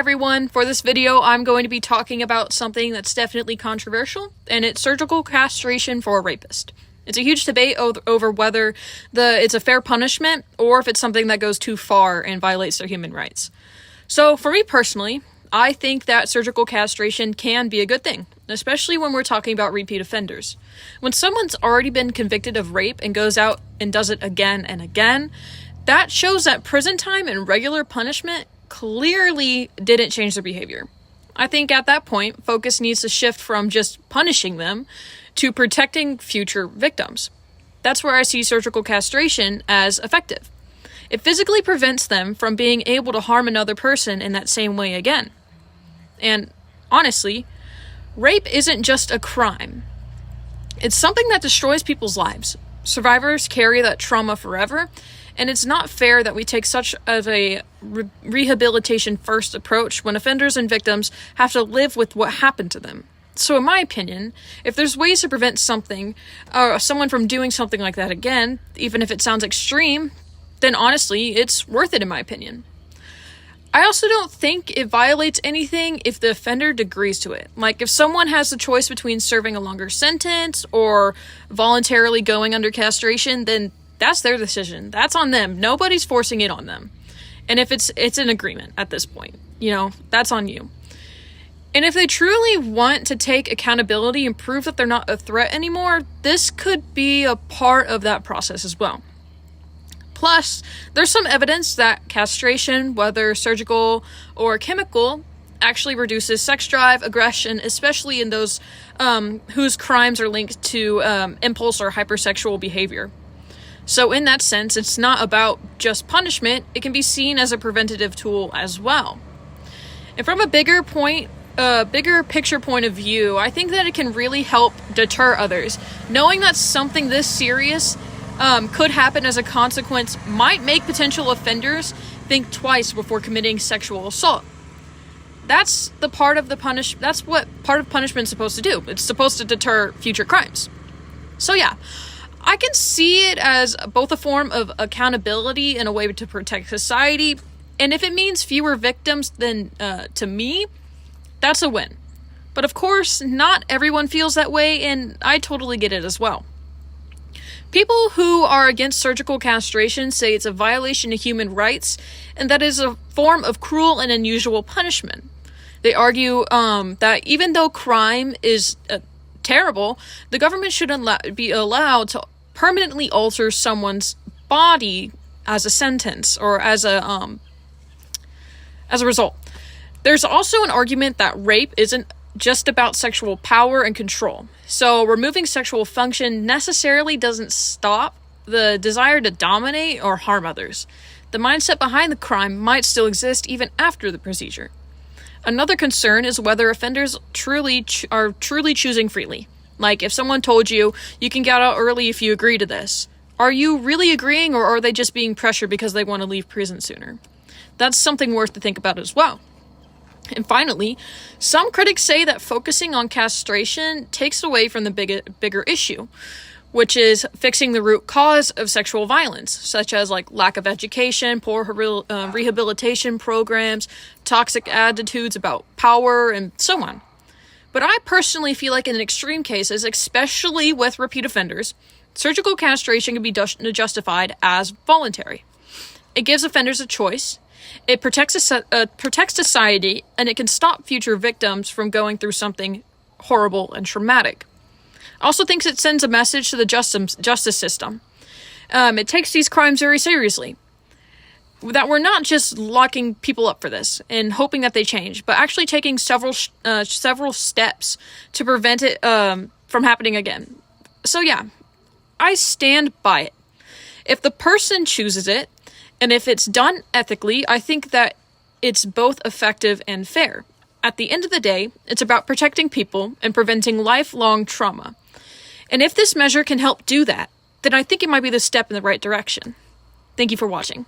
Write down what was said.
everyone, for this video I'm going to be talking about something that's definitely controversial, and it's surgical castration for a rapist. It's a huge debate over whether it's a fair punishment or if it's something that goes too far and violates their human rights. So for me personally, I think that surgical castration can be a good thing, especially when we're talking about repeat offenders. When someone's already been convicted of rape and goes out and does it again and again, that shows that prison time and regular punishment clearly didn't change their behavior. I think at that point, focus needs to shift from just punishing them to protecting future victims. That's where I see surgical castration as effective. It physically prevents them from being able to harm another person in that same way again. And honestly, rape isn't just a crime. It's something that destroys people's lives. Survivors carry that trauma forever, and it's not fair that we take such of a rehabilitation first approach when offenders and victims have to live with what happened to them. So in my opinion, if there's ways to prevent someone from doing something like that again, even if it sounds extreme, then honestly, it's worth it in my opinion. I also don't think it violates anything if the offender agrees to it. Like, if someone has the choice between serving a longer sentence or voluntarily going under castration, then that's their decision. That's on them. Nobody's forcing it on them. And if it's an agreement at this point, that's on you. And if they truly want to take accountability and prove that they're not a threat anymore, this could be a part of that process as well. Plus, there's some evidence that castration, whether surgical or chemical, actually reduces sex drive, aggression, especially in those whose crimes are linked to impulse or hypersexual behavior. So in that sense, it's not about just punishment, it can be seen as a preventative tool as well. And from a bigger picture point of view, I think that it can really help deter others. Knowing that something this serious could happen as a consequence might make potential offenders think twice before committing sexual assault. That's what part of punishment is supposed to do. It's supposed to deter future crimes. So yeah, I can see it as both a form of accountability and a way to protect society. And if it means fewer victims, then to me, that's a win. But of course, not everyone feels that way, and I totally get it as well. People who are against surgical castration say it's a violation of human rights, and that is a form of cruel and unusual punishment. They argue that even though crime is terrible, the government shouldn't be allowed to permanently alter someone's body as a sentence or as a result. There's also an argument that rape isn't just about sexual power and control. So removing sexual function necessarily doesn't stop the desire to dominate or harm others. The mindset behind the crime might still exist even after the procedure. Another concern is whether offenders are truly choosing freely. Like, if someone told you can get out early if you agree to this, are you really agreeing, or are they just being pressured because they want to leave prison sooner? That's something worth to think about as well. And finally, some critics say that focusing on castration takes away from the bigger issue, which is fixing the root cause of sexual violence, such as lack of education, poor rehabilitation programs, toxic attitudes about power, and so on. But I personally feel like in extreme cases, especially with repeat offenders, surgical castration can be justified as voluntary. It gives offenders a choice. It protects society, and it can stop future victims from going through something horrible and traumatic. I also think it sends a message to the justice system. It takes these crimes very seriously. That we're not just locking people up for this and hoping that they change, but actually taking several steps to prevent it from happening again. So yeah, I stand by it. If the person chooses it, and if it's done ethically, I think that it's both effective and fair. At the end of the day, it's about protecting people and preventing lifelong trauma. And if this measure can help do that, then I think it might be the step in the right direction. Thank you for watching.